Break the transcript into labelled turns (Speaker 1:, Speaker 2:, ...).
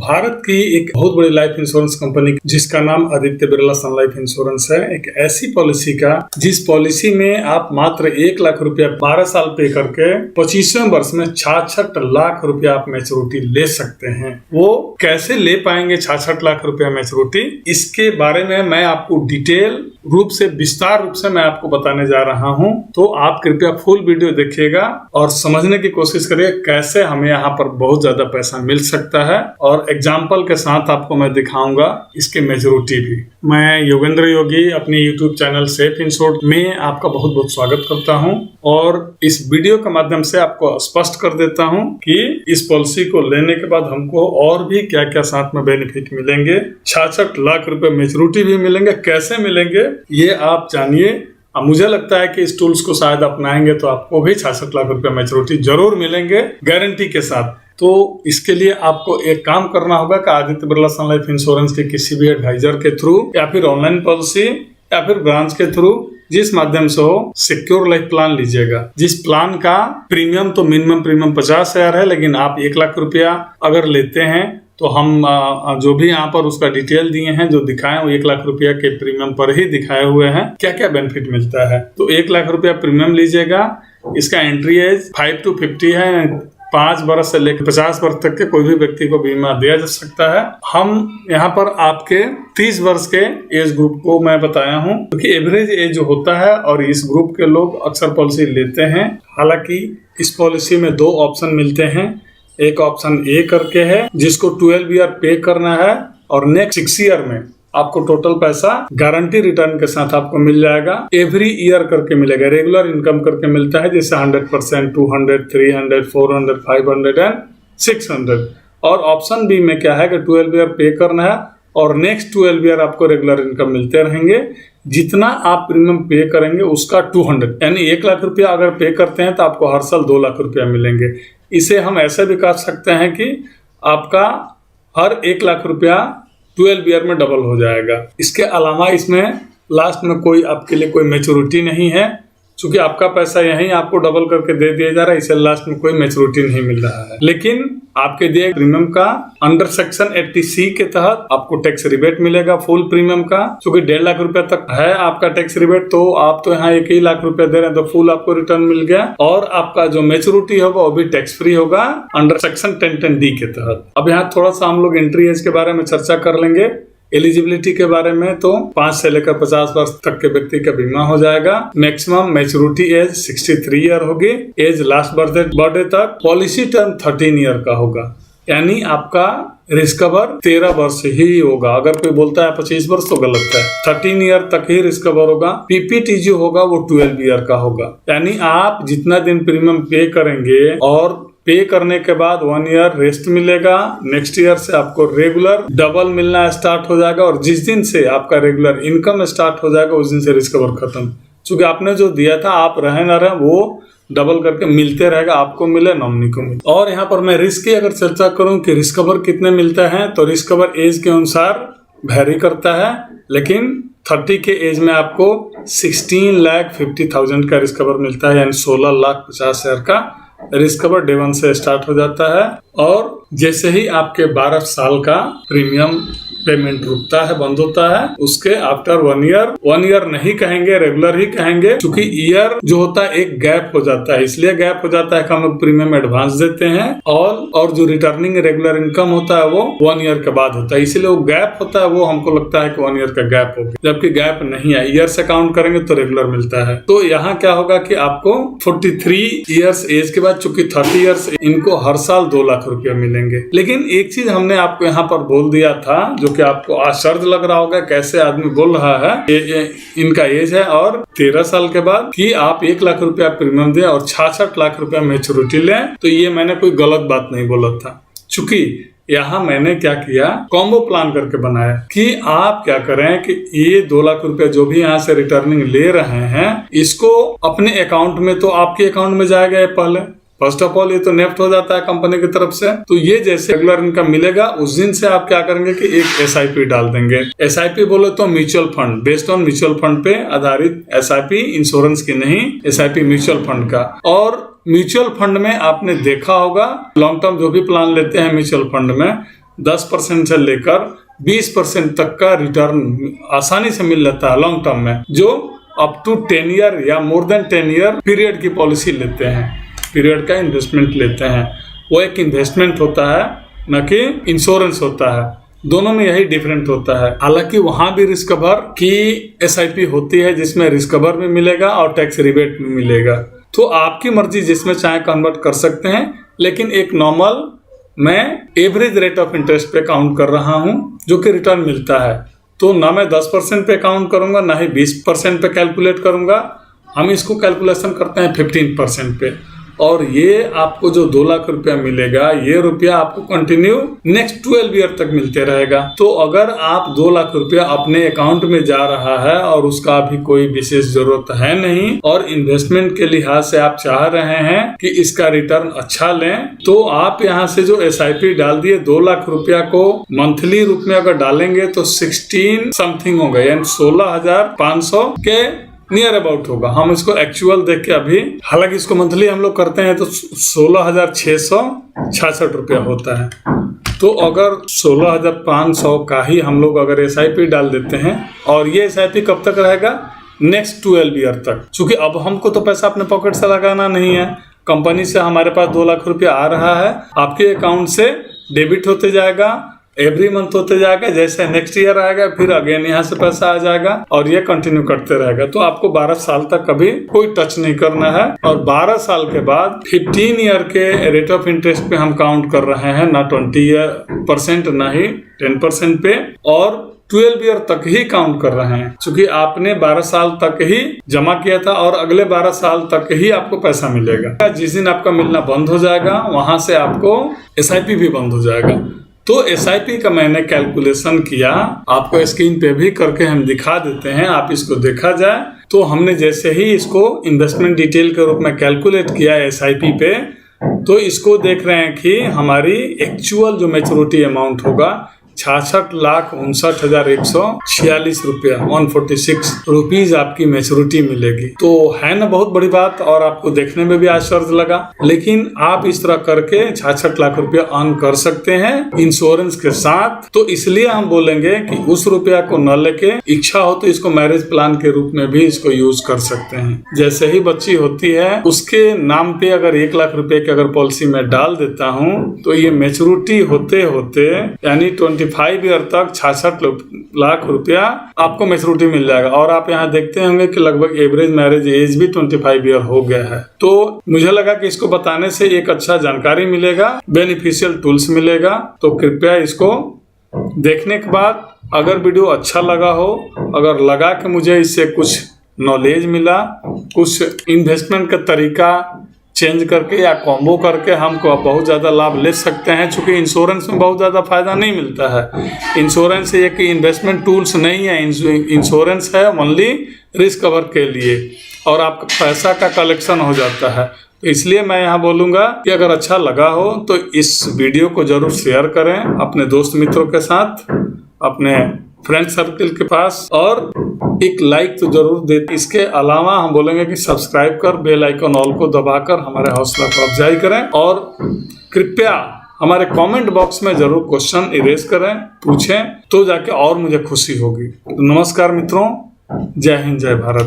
Speaker 1: भारत की एक बहुत बड़ी लाइफ इंश्योरेंस कंपनी जिसका नाम आदित्य बिरला सन लाइफ इंश्योरेंस है, एक ऐसी पॉलिसी का जिस पॉलिसी में आप मात्र 1 लाख रुपया 12 साल पे करके 25वें वर्ष में 66 लाख रुपया आप मैच्योरिटी ले सकते हैं। वो कैसे ले पाएंगे 66 लाख रुपया मैच्योरिटी, इसके बारे में मैं आपको डिटेल रूप से विस्तार रूप से मैं आपको बताने जा रहा हूं। तो आप कृपया फुल वीडियो देखिएगा और समझने की कोशिश करिए कैसे हमें यहाँ पर बहुत ज्यादा पैसा मिल सकता है, और एग्जाम्पल के साथ आपको मैं दिखाऊंगा इसके मेजोरिटी भी। मैं योगेंद्र योगी अपने यूट्यूब चैनल सेफ इंश्योर्ड में आपका बहुत बहुत स्वागत करता हूं, और इस वीडियो के माध्यम से आपको स्पष्ट कर देता हूं कि इस पॉलिसी को लेने के बाद हमको और भी क्या क्या साथ में बेनिफिट मिलेंगे। 66 लाख रुपए मेच्योरिटी भी मिलेंगे, कैसे मिलेंगे ये आप जानिए। अब मुझे लगता है कि इस टूल्स को शायद अपनाएंगे तो आपको भी 66 लाख रुपए मैच्योरिटी जरूर मिलेंगे गारंटी के साथ। तो इसके लिए आपको एक काम करना होगा कि आदित्य बिरला सन लाइफ इंश्योरेंस के किसी भी एडवाइजर के थ्रू या फिर ऑनलाइन पॉलिसी या फिर ब्रांच के थ्रू जिस माध्यम से हो सिक्योर लाइफ प्लान लीजिएगा, जिस प्लान का प्रीमियम तो मिनिमम प्रीमियम 50,000 है, लेकिन आप 1 लाख रुपया अगर लेते हैं तो हम जो भी यहाँ पर उसका डिटेल दिए हैं, जो दिखाए वो 1 लाख रुपया के प्रीमियम पर ही दिखाए हुए हैं क्या क्या बेनिफिट मिलता है। तो 1 लाख रुपया प्रीमियम लीजिएगा। इसका एंट्री एज 5 to 50 है, 5 वर्ष से लेकर 50 वर्ष तक के कोई भी व्यक्ति को बीमा दिया जा सकता है। हम यहाँ पर आपके 30 वर्ष के एज ग्रुप को मैं बताया हूँ, क्योंकि एवरेज एज जो होता है और इस ग्रुप के लोग अक्सर पॉलिसी लेते हैं। हालांकि इस पॉलिसी में 2 ऑप्शन मिलते हैं। एक ऑप्शन ए करके है जिसको 12 ईयर पे करना है, और नेक्स्ट 6 ईयर में आपको टोटल पैसा गारंटी रिटर्न के साथ आपको मिल जाएगा। एवरी ईयर करके मिलेगा, रेगुलर इनकम करके मिलता है, जैसे 100%, 200, 300, 400, 500 एंड 600। और ऑप्शन बी में क्या है कि 12 ईयर पे करना है और नेक्स्ट 12 ईयर आपको रेगुलर इनकम मिलते रहेंगे। जितना आप प्रीमियम पे करेंगे उसका 200, यानी 1 लाख रुपया अगर पे करते हैं तो आपको हर साल 2 लाख रुपया मिलेंगे। इसे हम ऐसे भी कर सकते हैं कि आपका हर 1 लाख रुपया 12 ईयर में डबल हो जाएगा। इसके अलावा इसमें लास्ट में कोई आपके लिए कोई मैच्योरिटी नहीं है, क्योंकि आपका पैसा यहीं आपको डबल करके दे दिया जा रहा है, इसे लास्ट में कोई मैच्योरिटी नहीं मिल रहा है। लेकिन आपके दिए प्रीमियम का अंडर सेक्शन 80C के तहत आपको टैक्स रिबेट मिलेगा फुल प्रीमियम का, क्योंकि 1.5 लाख रुपया तक है आपका टैक्स रिबेट। तो आप तो यहाँ 1 ही लाख रुपया दे रहे हैं तो फुल आपको रिटर्न मिल गया, और आपका जो मैच्योरिटी होगा वो भी टैक्स फ्री होगा अंडर सेक्शन 1010D के तहत। अब यहाँ थोड़ा सा हम लोग एंट्री एज के बारे में चर्चा कर लेंगे। एलिजिबिलिटी के बारे में तो 5 से लेकर 50 वर्ष तक के व्यक्ति का बीमा हो जाएगा। मैक्सिमम मैच्योरिटी एज 63 ईयर होगी। एज लास्ट बर्थडे तक। पॉलिसी टर्म 13 ईयर का होगा, यानी आपका रिस्क कवर 13 वर्ष ही होगा। अगर कोई बोलता है 25 वर्ष तो गलत है, 13 ईयर तक ही रिस्क कवर होगा। पीपीटी जो होगा वो 12 ईयर का होगा, यानी आप जितना दिन प्रीमियम पे करेंगे और पे करने के बाद 1 ईयर रेस्ट मिलेगा। नेक्स्ट ईयर से आपको रेगुलर डबल मिलना स्टार्ट हो जाएगा, और जिस दिन से आपका रेगुलर इनकम स्टार्ट हो जाएगा उस दिन से रिस्क कवर खत्म। क्योंकि आपने जो दिया था आप रहे ना रहे वो डबल करके मिलते रहेगा, आपको मिले नॉमिनी को मिले। और यहाँ पर मैं रिस्क की अगर चर्चा करूँ कि रिस्क कवर कितने मिलते हैं, तो रिस्क कवर एज के अनुसार वेरी करता है, लेकिन 30 के एज में आपको 16,50,000 का रिस्क कवर मिलता है, यानी 16,50,000 का रिस्क कवर डे 1 से स्टार्ट हो जाता है। और जैसे ही आपके 12 साल का प्रीमियम पेमेंट रुकता है, बंद होता है, उसके आफ्टर 1 ईयर नहीं कहेंगे, रेगुलर ही कहेंगे, क्योंकि ईयर जो होता है एक गैप हो जाता है। इसलिए गैप हो जाता है कि हम लोग प्रीमियम एडवांस देते हैं, और जो रिटर्निंग रेगुलर इनकम होता है वो 1 ईयर के बाद होता है। इसीलिए वो गैप होता है, वो हमको लगता है कि 1 ईयर का गैप होगा, जबकि गैप नहीं है। ईयर से काउंट करेंगे तो रेगुलर मिलता है। तो यहाँ क्या होगा कि आपको 43 ईयर्स एज के बाद, चूंकि 30 ईयर्स इनको हर साल 2 लाख रुपया मिलेंगे। लेकिन एक चीज हमने आपको यहाँ पर बोल दिया था, जो कि आपको आश्चर्य लग रहा होगा कैसे आदमी बोल रहा है, ये इनका एज है और 13 साल के बाद कि आप 1 लाख रुपया प्रीमियम दें और 66 लाख रुपया मैच्योरिटी लें, तो ये मैंने कोई गलत बात नहीं बोला था। चूंकि यहाँ मैंने क्या किया, कॉम्बो प्लान करके बनाया कि आप क्या करें कि ये 2 लाख रुपया जो भी यहाँ से रिटर्निंग ले रहे हैं, इसको अपने अकाउंट में, तो आपके अकाउंट में जाएगा ये पहले। फर्स्ट ऑफ ऑल ये तो नेफ्ट हो जाता है कंपनी की तरफ से। तो ये जैसे रेगुलर इनकम मिलेगा उस दिन से आप क्या करेंगे कि एक SIP डाल देंगे। SIP बोले तो mutual fund, based on mutual fund पे आधारित SIP, इंश्योरेंस की नहीं, SIP म्यूचुअल फंड का। और म्यूचुअल फंड में आपने देखा होगा, लॉन्ग टर्म जो भी प्लान लेते हैं म्यूचुअल फंड में, 10% से लेकर 20% तक का रिटर्न आसानी से मिल जाता है लॉन्ग टर्म में, जो अप टू 10 ईयर या मोर देन 10 ईयर पीरियड की पॉलिसी लेते हैं, पीरियड का इन्वेस्टमेंट लेते हैं। वो एक इन्वेस्टमेंट होता है, न कि इंश्योरेंस होता है। दोनों में यही डिफरेंट होता है। हालांकि वहां भी रिस्क कवर की SIP होती है, जिसमें रिस्क कवर भी मिलेगा और टैक्स रिबेट भी मिलेगा। तो आपकी मर्जी, जिसमें चाहे कन्वर्ट कर सकते हैं। लेकिन एक नॉर्मल मैं एवरेज रेट ऑफ इंटरेस्ट पे काउंट कर रहा हूं, जो कि रिटर्न मिलता है। तो ना मैं 10% पे काउंट करूंगा, ना ही 20% पे कैलकुलेट करूंगा। हम इसको कैलकुलेशन करते हैं 15% पे। और ये आपको जो 2 लाख रुपया मिलेगा, ये रुपया आपको कंटिन्यू नेक्स्ट 12 ईयर तक मिलते रहेगा। तो अगर आप 2 लाख रुपया अपने अकाउंट में जा रहा है और उसका अभी कोई विशेष जरूरत है नहीं, और इन्वेस्टमेंट के लिहाज से आप चाह रहे हैं कि इसका रिटर्न अच्छा लें, तो आप यहाँ से जो SIP डाल दिए 2 लाख रुपया को मंथली रूप में अगर डालेंगे तो 16 समथिंग होगा, यानी 16,500 के नियर अबाउट होगा। हम इसको एक्चुअल देख के अभी, हालांकि इसको मंथली हम लोग करते हैं तो 16,666 रुपया होता है। तो अगर 16,500 का ही हम लोग अगर SIP डाल देते हैं, और ये SIP कब तक रहेगा? नेक्स्ट 12 ईयर तक। क्योंकि अब हमको तो पैसा अपने पॉकेट से लगाना नहीं है, कंपनी से हमारे पास 2 लाख रुपया आ रहा है, आपके अकाउंट से डेबिट होते जाएगा, एवरी मंथ होते जाएगा। जैसे नेक्स्ट ईयर आएगा फिर अगेन यहाँ से पैसा आ जाएगा, और ये कंटिन्यू करते रहेगा। तो आपको 12 साल तक कभी कोई टच नहीं करना है। और 12 साल के बाद 15 ईयर के रेट ऑफ इंटरेस्ट पे हम काउंट कर रहे हैं, ना 20% ना ही 10% पे, और 12 ईयर तक ही काउंट कर रहे हैं। क्योंकि आपने 12 साल तक ही जमा किया था, और अगले 12 साल तक ही आपको पैसा मिलेगा। जिस दिन आपका मिलना बंद हो जाएगा, वहां से आपको SIP भी बंद हो जाएगा। तो SIP का मैंने कैलकुलेशन किया, आपको स्क्रीन पे भी करके हम दिखा देते हैं, आप इसको देखा जाए। तो हमने जैसे ही इसको इन्वेस्टमेंट डिटेल के रूप में कैलकुलेट किया SIP पे, तो इसको देख रहे हैं कि हमारी एक्चुअल जो मैच्योरिटी अमाउंट होगा 66,59,146 रुपया, 146 रुपीज आपकी मैच्योरिटी मिलेगी। तो है ना बहुत बड़ी बात, और आपको देखने में भी आश्चर्य लगा। लेकिन आप इस तरह करके 66 लाख रुपया अर्न कर सकते हैं इंश्योरेंस के साथ। तो इसलिए हम बोलेंगे कि उस रुपया को न लेके, इच्छा हो तो इसको मैरिज प्लान के रूप में भी इसको यूज कर सकते हैं। जैसे ही बच्ची होती है, उसके नाम पे अगर 1 लाख रुपए की अगर पॉलिसी में डाल देता हूँ, तो ये मैच्योरिटी होते होते यानी 25 ईयर तक 66 लाख रुपया आपको मैच्योरिटी मिल जाएगा। और आप यहाँ देखते होंगे कि लगभग एवरेज मैरिज एज भी 25 ईयर हो गया है। तो मुझे लगा कि इसको बताने से एक अच्छा जानकारी मिलेगा, बेनिफिशियल टूल्स मिलेगा। तो कृपया इसको देखने के बाद, अगर वीडियो अच्छा लगा हो, अगर लगा कि मुझे इससे कुछ नॉलेज मिला, कुछ इन्वेस्टमेंट का तरीका चेंज करके या कॉम्बो करके हमको बहुत ज़्यादा लाभ ले सकते हैं। चूँकि इंश्योरेंस में बहुत ज़्यादा फायदा नहीं मिलता है। इंश्योरेंस एक इन्वेस्टमेंट टूल्स नहीं है, इंश्योरेंस है ओनली रिस्क कवर के लिए, और आपका पैसा का कलेक्शन हो जाता है। तो इसलिए मैं यहाँ बोलूँगा कि अगर अच्छा लगा हो तो इस वीडियो को जरूर शेयर करें अपने दोस्त मित्रों के साथ, अपने फ्रेंड सर्कल के पास, और एक लाइक तो जरूर दे। इसके अलावा हम बोलेंगे कि सब्सक्राइब कर बेल आइकन ऑल को दबाकर हमारे हौसला को अफजाई करें, और कृपया हमारे कमेंट बॉक्स में जरूर क्वेश्चन इरेज करें, पूछें, तो जाके और मुझे खुशी होगी। तो नमस्कार मित्रों, जय हिंद, जय भारत।